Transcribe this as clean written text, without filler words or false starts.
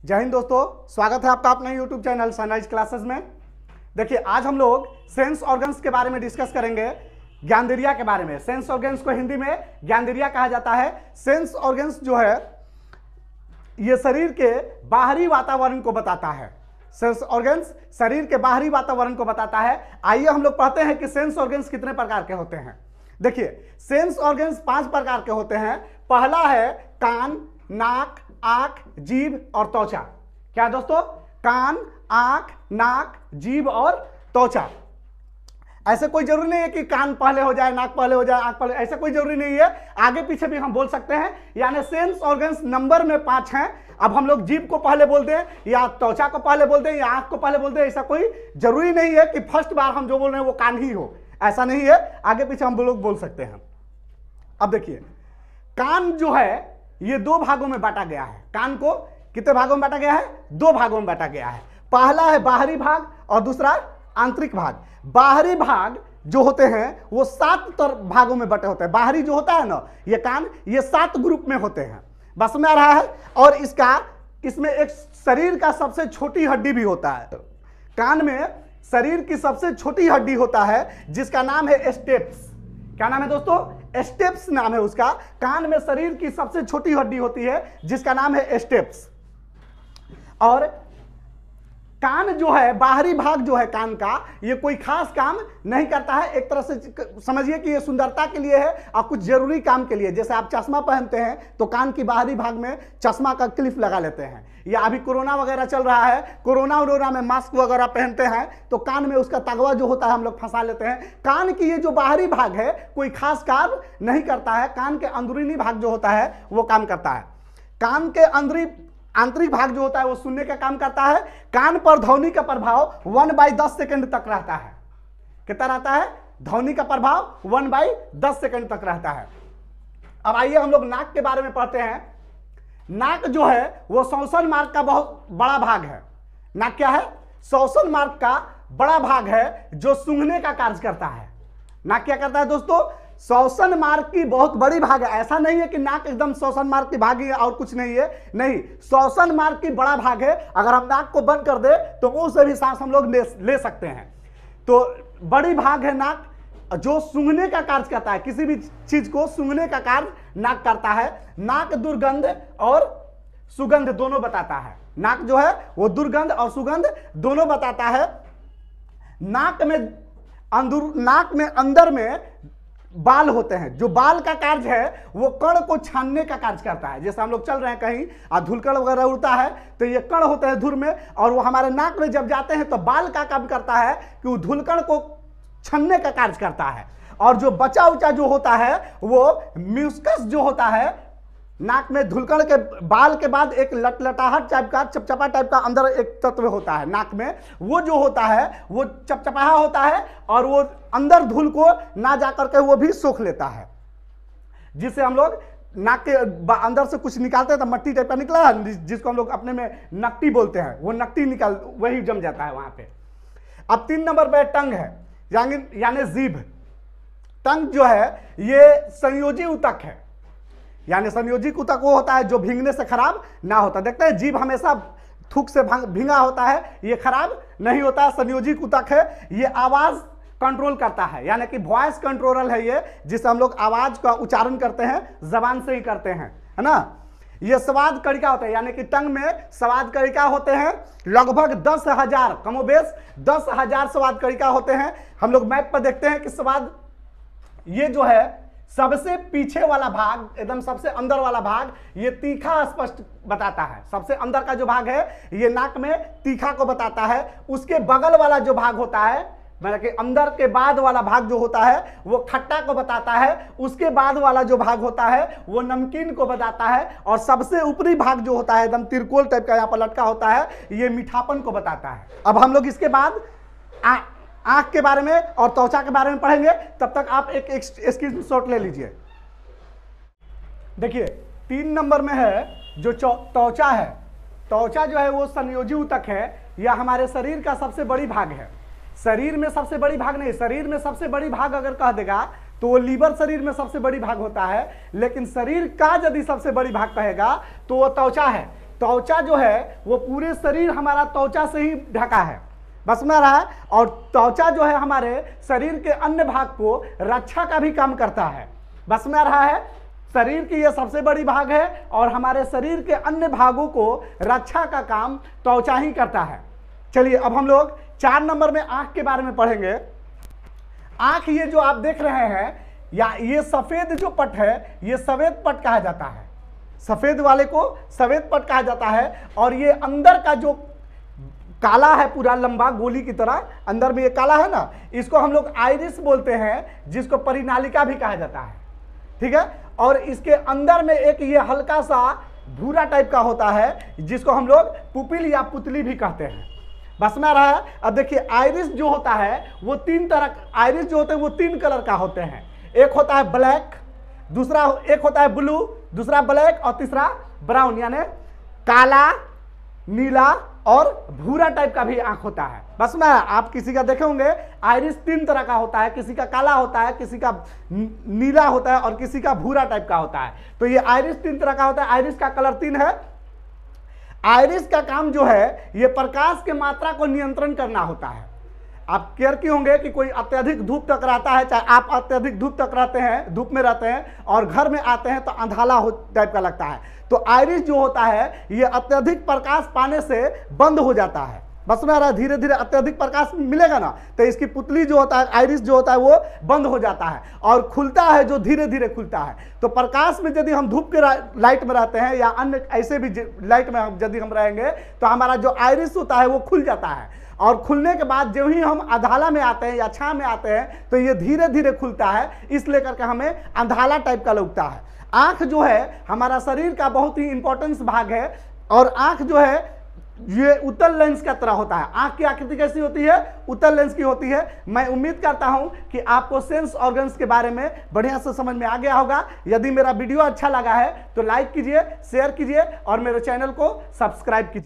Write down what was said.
जय हिंद दोस्तों, स्वागत है आपका अपने YouTube चैनल सनराइज क्लासेस में। देखिए, आज हम लोग सेंस ऑर्गन्स के बारे में डिस्कस करेंगे, ज्ञानेंद्रिया के बारे में। सेंस ऑर्गन्स को हिंदी में ज्ञानेंद्रिया कहा जाता है। सेंस ऑर्गन्स जो है ये शरीर के बाहरी वातावरण को बताता है। सेंस ऑर्गन्स शरीर के बाहरी वातावरण को बताता है। आइए हम लोग पढ़ते हैं कि सेंस ऑर्गन्स कितने प्रकार के होते हैं। देखिए, सेंस ऑर्गन्स 5 प्रकार के होते हैं। पहला है कान, नाक, आंख, जीभ और त्वचा। क्या दोस्तों? कान, आंख, नाक, जीभ और त्वचा। ऐसे कोई जरूरी नहीं है कि कान पहले हो जाए, नाक पहले हो जाए, आंख पहले, ऐसा कोई जरूरी नहीं है। आगे पीछे भी हम बोल सकते हैं। यानी सेंस ऑर्गन्स नंबर में 5 हैं। अब हम लोग जीभ को पहले बोल दें या त्वचा को पहले बोल दें या आंख को पहले बोल दें, ऐसा कोई जरूरी नहीं है कि फर्स्ट बार हम जो बोल रहे हैं वो कान ही हो। ऐसा नहीं है, आगे पीछे हम लोग बोल सकते हैं। अब देखिए, कान जो है ये 2 भागों में बांटा गया है। कान को कितने भागों में बांटा गया है? 2 भागों में बांटा गया है। पहला है बाहरी भाग और दूसरा आंतरिक भाग। बाहरी भाग जो होते हैं वो 7 भागों में बटे होते हैं। बाहरी जो होता है ना, ये कान, ये 7 ग्रुप में होते हैं। बस में आ रहा है। और इसमें एक शरीर का सबसे छोटी हड्डी भी होता है। कान में शरीर की सबसे छोटी हड्डी होता है जिसका नाम है स्टेप्स। क्या नाम है दोस्तों? स्टेप्स नाम है उसका। कान में शरीर की सबसे छोटी हड्डी होती है जिसका नाम है स्टेप्स। और कान जो है, बाहरी भाग जो है कान का, ये कोई खास काम नहीं करता है। एक तरह से समझिए कि ये सुंदरता के लिए है और कुछ जरूरी काम के लिए। जैसे आप चश्मा पहनते हैं तो कान की बाहरी भाग में चश्मा का क्लिप लगा लेते हैं, या अभी कोरोना वगैरह चल रहा है, कोरोना में मास्क वगैरह पहनते हैं तो कान में उसका तगवा जो होता है हम लोग फंसा लेते हैं। कान की ये जो बाहरी भाग है कोई खास काम नहीं करता है। कान के अंदरूनी भाग जो होता है वो काम करता है। कान के आंतरिक भाग जो होता है वो सुनने का काम करता है। कान पर ध्वनि का प्रभाव 1/10 सेकंड तक रहता है। कितना रहता है? ध्वनि का प्रभाव 1/10 सेकंड तक रहता है। अब आइए हम लोग नाक के बारे में पढ़ते हैं। नाक जो है वो श्वसन मार्ग का बहुत बड़ा भाग है। नाक क्या है? श्वसन मार्ग का बड़ा भाग है जो सूंघने का कार्य करता है। नाक क्या करता है दोस्तों? श्वसन मार्ग की बहुत बड़ी भाग है। ऐसा नहीं है कि नाक एकदम श्वसन मार्ग की भाग ही है और कुछ नहीं है। नहीं, श्वसन मार्ग की बड़ा भाग है। अगर हम नाक को बंद कर दे तो मुंह से भी सांस हम लोग ले सकते हैं। तो बड़ी भाग है नाक, जो सूंघने का कार्य करता है। किसी भी चीज को सूंघने का कार्य नाक करता है। नाक दुर्गंध और सुगंध दोनों बताता है। नाक जो है वो दुर्गंध और सुगंध दोनों बताता है। नाक में अंदर में बाल होते हैं। जो बाल का कार्य है वो कण को छानने का कार्य करता है। जैसे हम लोग चल रहे हैं कहीं और धूलकण वगैरह उड़ता है तो ये कण होते हैं धूल में, और वो हमारे नाक में जब जाते हैं तो बाल का काम करता है कि वो धूलकण को छानने का कार्य करता है। और जो बचा उचा जो होता है वो म्यूस्कस जो होता है, नाक में धूलकण के बाल के बाद एक लटलटाहट टाइप का, चपचपा टाइप का अंदर एक तत्व होता है नाक में। वो जो होता है वो चपचपाहा होता है और वो अंदर धूल को ना जाकर के वो भी सोख लेता है, जिससे हम लोग नाक के अंदर से कुछ निकालते हैं तो मट्टी टाइप का निकला है, जिसको हम लोग अपने में नकटी बोलते हैं। वो नकटी वही जम जाता है वहां पे। अब 3 नंबर पे टंग है, यानी जीभ। टंग जो है ये संयोजी ऊतक है। यानी संयोजी ऊतक वो होता है जो भींगने से खराब ना होता। देखते हैं जीभ हमेशा थूक से भींगा होता है, ये खराब नहीं होता। संयोजी ऊतक है, ये आवाज कंट्रोल करता है, यानी कि वॉइस कंट्रोलर है ये, जिससे हम लोग आवाज का उच्चारण करते हैं, जबान से ही करते हैं, है ना। ये स्वाद कणिका होता है, यानी कि टंग में स्वाद कणिका होते हैं। लगभग 10,000, कमोबेश 10,000 स्वाद कणिका होते हैं। हम लोग मैप पर देखते हैं कि स्वाद, ये जो है सबसे पीछे वाला भाग, एकदम सबसे अंदर वाला भाग, ये तीखा स्पष्ट बताता है। सबसे अंदर का जो भाग है ये नाक में तीखा को बताता है। उसके बगल वाला जो भाग होता है, मतलब कि अंदर के बाद वाला भाग जो होता है वो खट्टा को बताता है। उसके बाद वाला जो भाग होता है वो नमकीन को बताता है। और सबसे ऊपरी भाग जो होता है एकदम तिरकोल टाइप का यहाँ पर लटका होता है, ये मीठापन को बताता है। अब हम लोग इसके बाद आंख के बारे में और त्वचा के बारे में पढ़ेंगे। तब तक आप एक स्क्रीनशॉट ले लीजिए। देखिए, 3 नंबर में है जो त्वचा है। त्वचा जो है वो संयोजी ऊतक है, या हमारे शरीर का सबसे बड़ी भाग है। शरीर में सबसे बड़ी भाग नहीं, शरीर में सबसे बड़ी भाग अगर कह देगा तो वो लीवर शरीर में सबसे बड़ी भाग होता है। लेकिन शरीर का यदि सबसे बड़ी भाग कहेगा तो वो त्वचा है। त्वचा जो है वो पूरे शरीर हमारा त्वचा से ही ढका है, बस में रहा है। और त्वचा जो है हमारे शरीर के अन्य भाग को रक्षा का भी काम करता है, बस में रहा है। शरीर की यह सबसे बड़ी भाग है और हमारे शरीर के अन्य भागों को रक्षा का काम त्वचा ही करता है। चलिए अब हम लोग 4 नंबर में आंख के बारे में पढ़ेंगे। आंख ये जो आप देख रहे हैं या ये सफेद जो पट है ये सफेद पट कहा जाता है, सफेद वाले को सफेद पट कहा जाता है। और ये अंदर का जो काला है पूरा लंबा गोली की तरह अंदर में ये काला है ना, इसको हम लोग आइरिस बोलते हैं, जिसको परिनालिका भी कहा जाता है, ठीक है। और इसके अंदर में एक ये हल्का सा भूरा टाइप का होता है जिसको हम लोग पुपिल या पुतली भी कहते हैं, बस में रहा है। अब देखिए आइरिस जो होता है वो 3 तरह, आइरिस जो होते हैं वो 3 कलर का होते हैं। एक होता है ब्लैक, दूसरा एक होता है ब्लू, दूसरा ब्लैक और तीसरा ब्राउन, यानी काला, नीला और भूरा टाइप का भी आंख होता है। बस में आप किसी का देखे होंगे आइरिस 3 तरह का होता है, किसी का काला होता है, किसी का नीला होता है और किसी का भूरा टाइप का होता है। तो ये आइरिस 3 तरह का होता है। आइरिस का कलर 3 है। आइरिस का काम जो है ये प्रकाश के मात्रा को नियंत्रण करना होता है। आप केयर किए होंगे कि कोई अत्यधिक धूप तक रहता है, चाहे आप अत्यधिक धूप तक रहते हैं, धूप में रहते हैं और घर में आते हैं तो अंधाला टाइप का लगता है, तो आइरिस जो होता है ये अत्यधिक प्रकाश पाने से बंद हो जाता है। बस में आ रहा है, धीरे धीरे अत्यधिक प्रकाश मिलेगा ना तो इसकी पुतली जो होता है, आइरिस जो होता है वो बंद हो जाता है और खुलता है, जो धीरे धीरे खुलता है। तो प्रकाश में यदि हम धूप के लाइट में रहते हैं या अन्य ऐसे भी लाइट में यदि हम रहेंगे तो हमारा जो आइरिस होता है वो खुल जाता है। और खुलने के बाद जब ही हम अंधाला में आते हैं या छां में आते हैं तो ये धीरे धीरे खुलता है, इसलिए करके हमें अंधाला टाइप का लगता है। आंख जो है हमारा शरीर का बहुत ही इंपॉर्टेंस भाग है और आंख जो है ये उत्तल लेंस का तरह होता है। आंख की आकृति कैसी होती है? उत्तल लेंस की होती है। मैं उम्मीद करता हूं कि आपको सेंस ऑर्गन्स के बारे में बढ़िया से समझ में आ गया होगा। यदि मेरा वीडियो अच्छा लगा है तो लाइक कीजिए, शेयर कीजिए और मेरे चैनल को सब्सक्राइब कीजिए।